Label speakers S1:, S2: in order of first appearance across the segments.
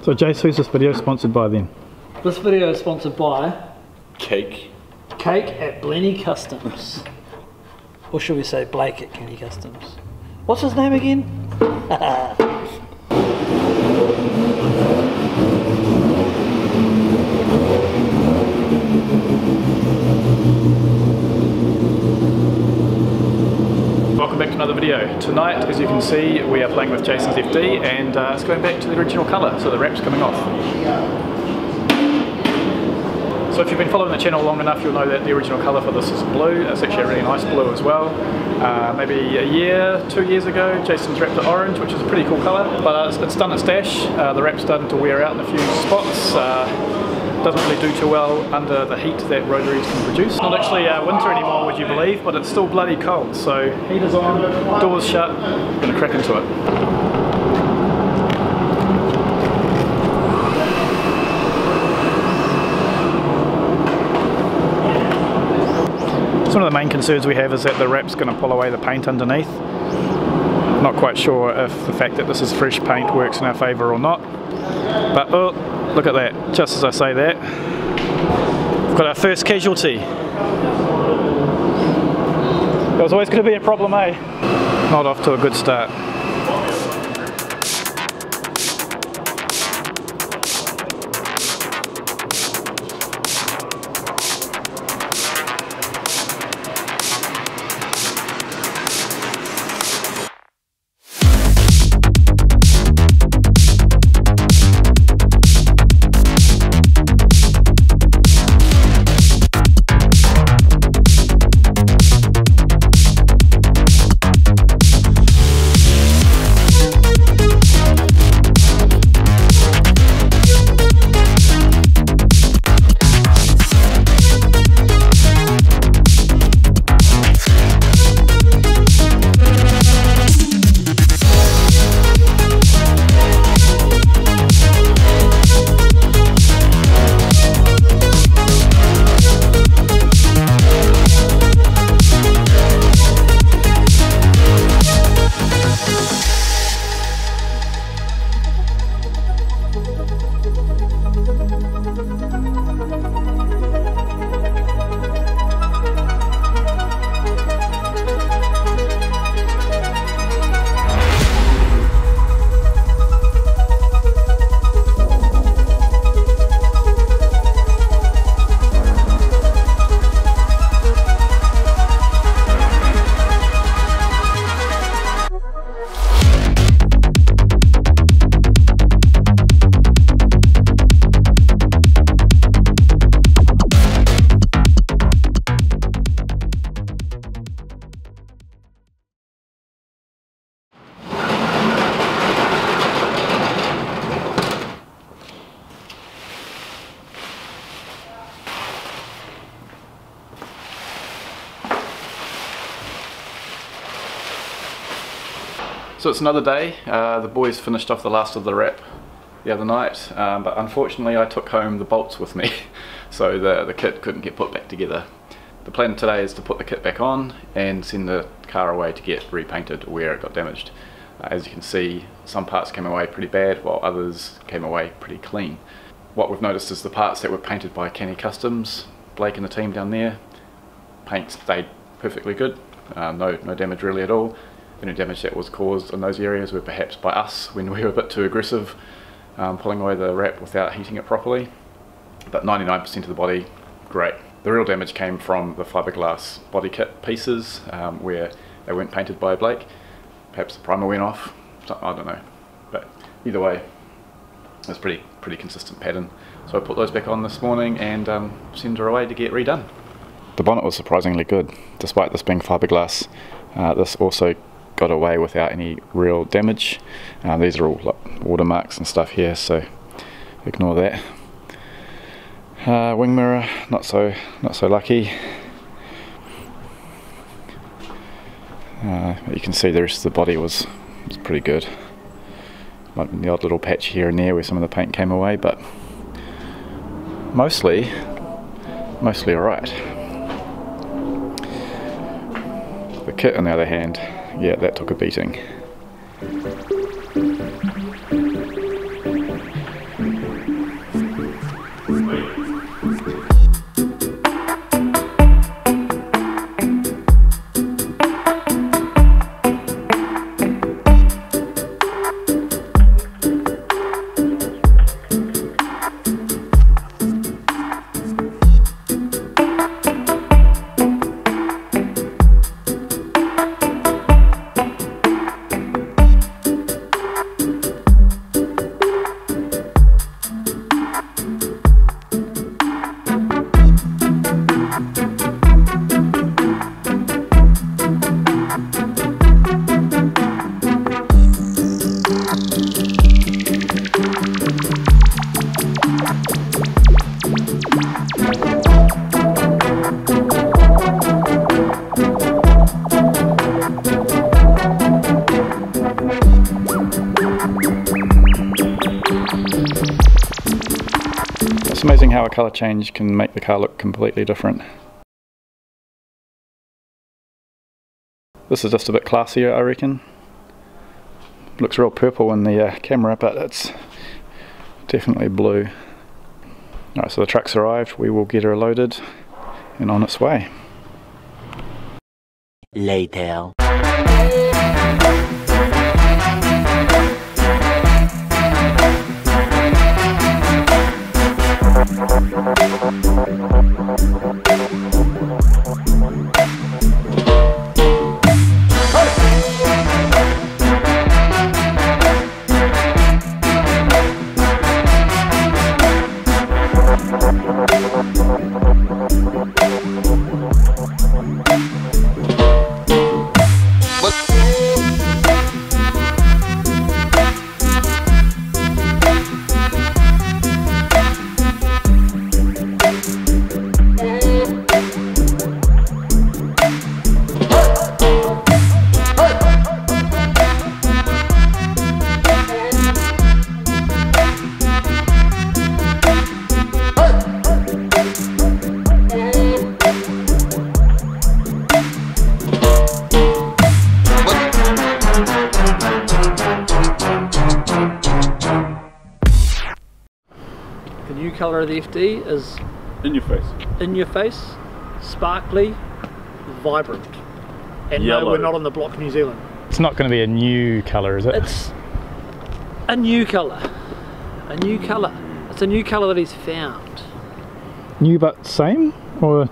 S1: So Jace, who's this video sponsored by then?
S2: This video is sponsored by
S3: Cake
S2: at Cany Customs. Or should we say Blake at Cany Customs? What's his name again?
S1: Welcome back to another video. Tonight, as you can see, we are playing with Jaysen's FD and it's going back to the original colour, so the wrap's coming off. So if you've been following the channel long enough, you'll know that the original colour for this is blue. It's actually a really nice blue as well. Maybe a year, 2 years ago, Jaysen's wrapped it orange, which is a pretty cool colour, but it's done its dash. The wrap's starting to wear out in a few spots. Doesn't really do too well under the heat that rotaries can produce. It's not actually winter anymore, would you believe, but it's still bloody cold. So heater's on, doors shut, I'm gonna crack into it. So one of the main concerns we have is that the wrap's going to pull away the paint underneath. Not quite sure if the fact that this is fresh paint works in our favour or not. But oh, look at that, just as I say that, we've got our first casualty. There was always going to be a problem, eh? Not off to a good start. So it's another day. The boys finished off the last of the wrap the other night, but unfortunately I took home the bolts with me, so the kit couldn't get put back together. The plan today is to put the kit back on and send the car away to get repainted where it got damaged. As you can see, some parts came away pretty bad while others came away pretty clean. What we've noticed is the parts that were painted by Cany Customs, Blake and the team down there, paint stayed perfectly good, no damage really at all. The only damage that was caused in those areas were perhaps by us when we were a bit too aggressive, pulling away the wrap without heating it properly. But 99% of the body, great. The real damage came from the fiberglass body kit pieces where they weren't painted by Blake. Perhaps the primer went off, I don't know. But either way, it's pretty consistent pattern. So I put those back on this morning and send her away to get redone. The bonnet was surprisingly good, despite this being fiberglass. This also got away without any real damage. These are all like watermarks and stuff here, so ignore that. Wing mirror, not so lucky. You can see the rest of the body was pretty good. Might be the odd little patch here and there where some of the paint came away, but mostly alright. The kit on the other hand, yeah, that took a beating. It's amazing how a colour change can make the car look completely different. This is just a bit classier, I reckon. Looks real purple in the camera, but it's definitely blue. Alright, so the truck's arrived, we will get her loaded and on its way.
S3: Later.
S2: The new colour of the FD is in your face, sparkly, vibrant. And
S4: yellow.
S2: No, we're not on the block New Zealand.
S1: It's not going to be a new colour, is it?
S2: It's a new colour. A new colour. It's a new colour that he's found.
S1: New but same? Or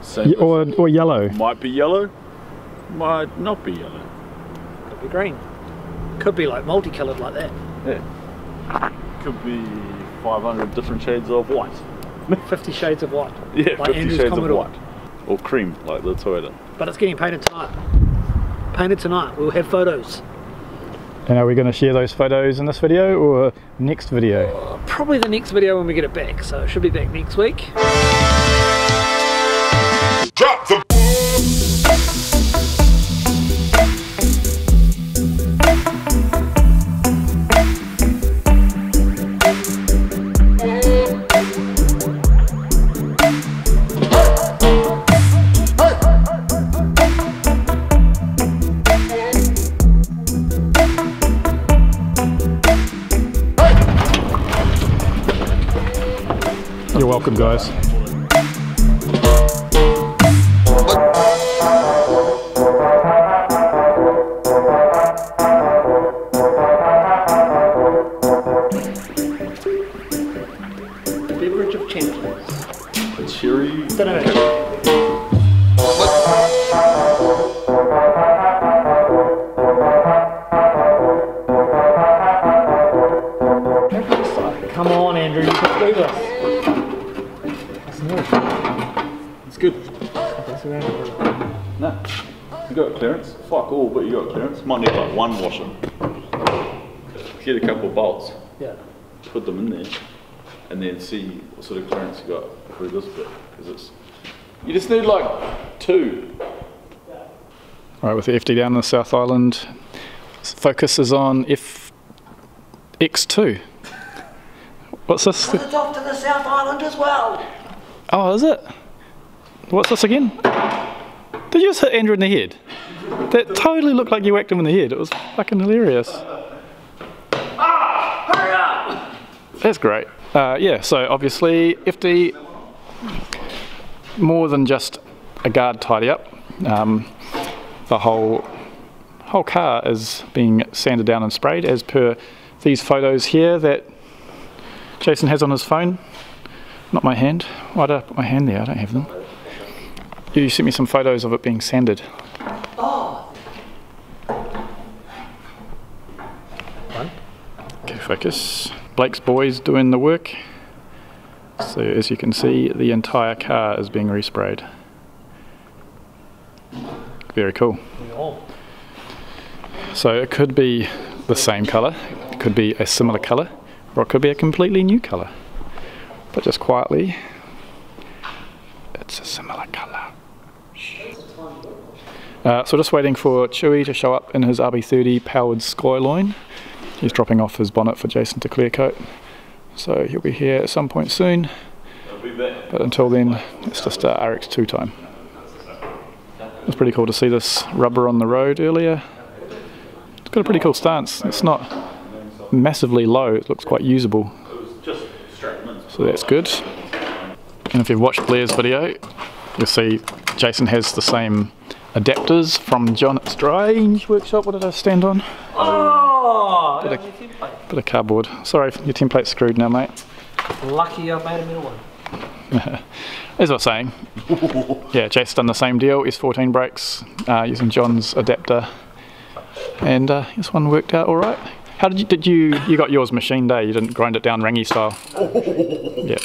S4: Same
S1: or yellow?
S4: Might be yellow, might not be yellow.
S2: Could be green. Could be like multicoloured like that.
S4: Yeah. Could be 500 different shades of white.
S2: 50 shades of white.
S4: Yeah,
S2: like
S4: 50
S2: Andrew's
S4: shades
S2: Commodore.
S4: of white. Or cream, like the Toyota.
S2: But it's getting painted tonight. Painted tonight. We'll have photos.
S1: And are we going to share those photos in this video or next video?
S2: Probably the next video when we get it back. So it should be back next week.
S5: Drop the
S1: You're welcome, guys.
S2: Beverage of champions.
S4: A cherry.
S2: Don't know. Come on, Andrew, you can do this.
S4: It's good. No. You got clearance? Fuck all, but you got clearance. Might need like one washer. Get a couple of bolts.
S2: Yeah.
S4: Put them in there. And then see what sort of clearance you got through this bit. Because it's. You just need like two.
S1: Alright, with the FD down in the South Island, focus is on FX2. What's this?
S2: But it's off to the South Island as well.
S1: Oh, is it? What's this again? Did you just hit Andrew in the head? That totally looked like you whacked him in the head. It was fucking hilarious.
S2: Ah! Hurry up!
S1: That's great. Yeah, so obviously FD, more than just a guard tidy up. The whole car is being sanded down and sprayed as per these photos here that Jaysen has on his phone. Not my hand. Why did I put my hand there? I don't have them. You sent me some photos of it being sanded.
S2: Oh.
S1: Okay, focus. Blake's boys doing the work. So as you can see, the entire car is being resprayed. Very cool. So it could be the same colour, it could be a similar colour, or it could be a completely new colour. But just quietly, it's a similar colour. So just waiting for Chewie to show up in his RB30 powered Skyline. He's dropping off his bonnet for Jaysen to clear coat. So he'll be here at some point soon. But until then, it's just RX2 time. It's pretty cool to see this rubber on the road earlier. It's got a pretty cool stance. It's not massively low, it looks quite usable. So that's good. And if you've watched Blair's video, you'll see Jaysen has the same adapters from John at Strange Workshop. What did I stand on?
S2: Oh!
S1: Bit of cardboard. Sorry, your template's screwed now, mate.
S2: Lucky I made a middle one.
S1: As I was saying, yeah, Jaysen's done the same deal. S14 brakes using John's adapter, and this one worked out all right. How did you got yours machined, eh? You didn't grind it down Rangy style? Yeah.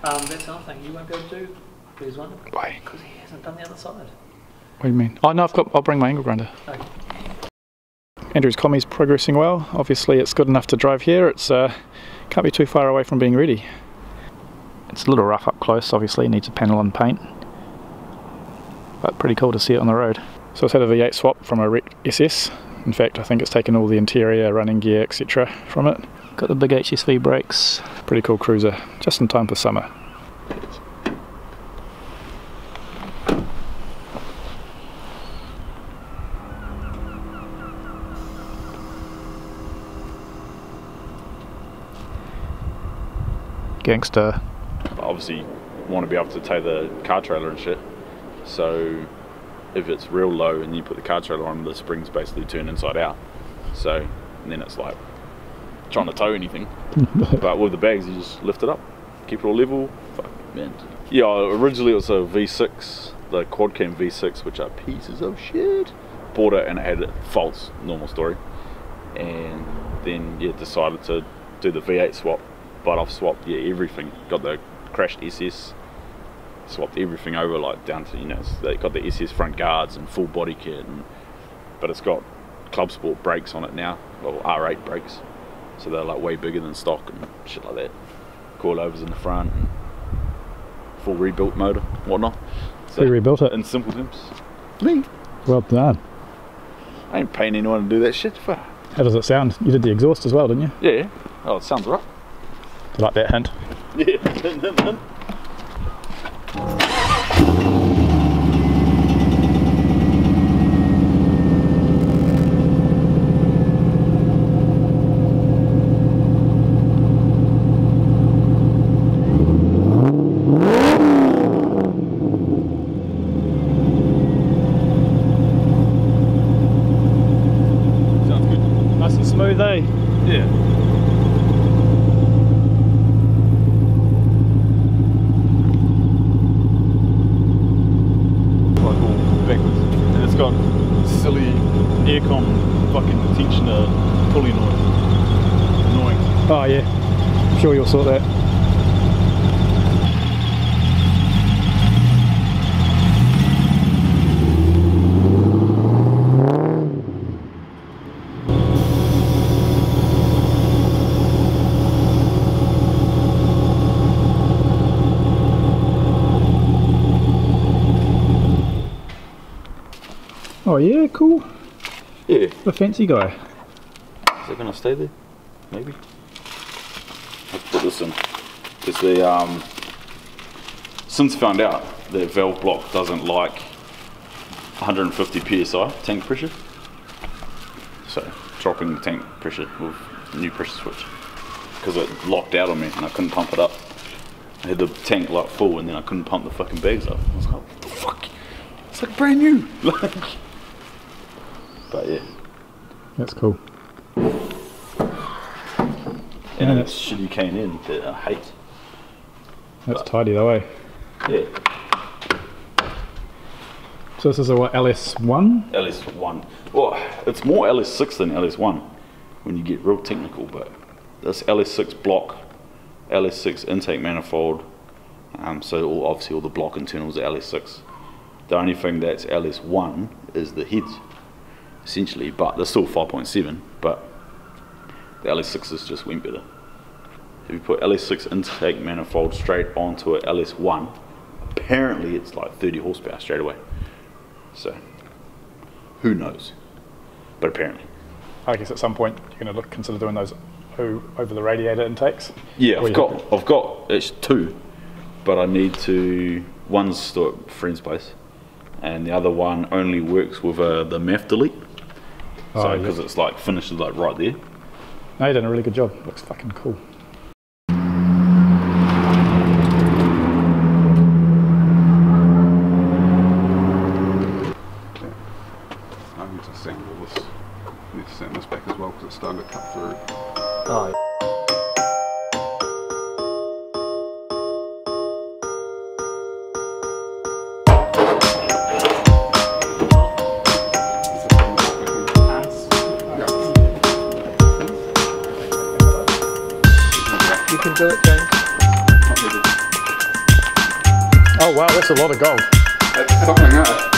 S2: That's another thing you won't be able to do. There's one.
S1: Why?
S2: Because he hasn't done the other side.
S1: What do you mean? Oh no, I'll bring my angle grinder.
S2: Okay.
S1: Andrew's commie's progressing well. Obviously it's good enough to drive here. It's can't be too far away from being ready. It's a little rough up close, obviously, needs a panel and paint. But pretty cool to see it on the road. So it's had a V8 swap from a RX SS. In fact, I think it's taken all the interior, running gear, etc. from it. Got the big HSV brakes. Pretty cool cruiser, just in time for summer. Gangster.
S4: Obviously, want to be able to take the car trailer and shit. So, if it's real low and you put the car trailer on, the springs basically turn inside out. So, and then it's like trying to tow anything. But with the bags, you just lift it up, keep it all level. Fuck, man. Yeah, originally it was a V6, the quad cam V6, which are pieces of shit. Bought it and it had faults, normal story. And then, yeah, decided to do the V8 swap. But I've swapped, yeah, everything. Got the crashed SS, swapped everything over, like down to, you know, they got the SS front guards and full body kit, but it's got Club Sport brakes on it now, well, R8 brakes, so they're like way bigger than stock and shit like that. Coilovers in the front, and full rebuilt motor, whatnot. So,
S1: We rebuilt it.
S4: in simple terms.
S1: Well done.
S4: I ain't paying anyone to do that shit. For.
S1: How does it sound? You did the exhaust as well, didn't you?
S4: Yeah. Oh, it sounds right.
S1: You like that hint?
S4: Yeah.
S1: Sounds good. Nice and smooth, eh?
S4: Yeah. Got silly aircon fucking tensioner pulley noise. Annoying.
S1: Oh yeah, I'm sure you'll sort that. Oh yeah, cool.
S4: Yeah.
S1: The fancy guy.
S4: Is it gonna stay there? Maybe. Let's put this in. Because the since found out that valve block doesn't like 150 psi tank pressure. So dropping the tank pressure with a new pressure switch. Because it locked out on me and I couldn't pump it up. I had the tank like full and then I couldn't pump the fucking bags up. I was like, what the fuck? It's like brand new. But yeah.
S1: That's cool.
S4: And it's shitty K&N that I hate.
S1: That's tidy though, eh?
S4: Yeah.
S1: So this is a what, LS1?
S4: LS1. Well, it's more LS6 than LS1 when you get real technical, but this LS6 block, LS6 intake manifold, so obviously all the block internals are LS6. The only thing that's LS1 is the heads, essentially, but they're still 5.7, but the LS6 is just went better. if you put LS6 intake manifold straight onto a LS1, apparently it's like 30 horsepower straight away. So, who knows? But apparently.
S3: I guess at some point you're going to consider doing those over the radiator intakes.
S4: Yeah, I've got it's 2, but I need to. One's still at a friend's place, and the other one only works with the MEF delete. So because it's like finishes like right there.
S3: No, you done a really good job. Looks fucking cool.
S5: I need to assemble this. I need to send this back as well because it's starting to cut through.
S2: Oh. You can do it, James.
S3: Oh wow, that's a lot of gold.
S5: That's something,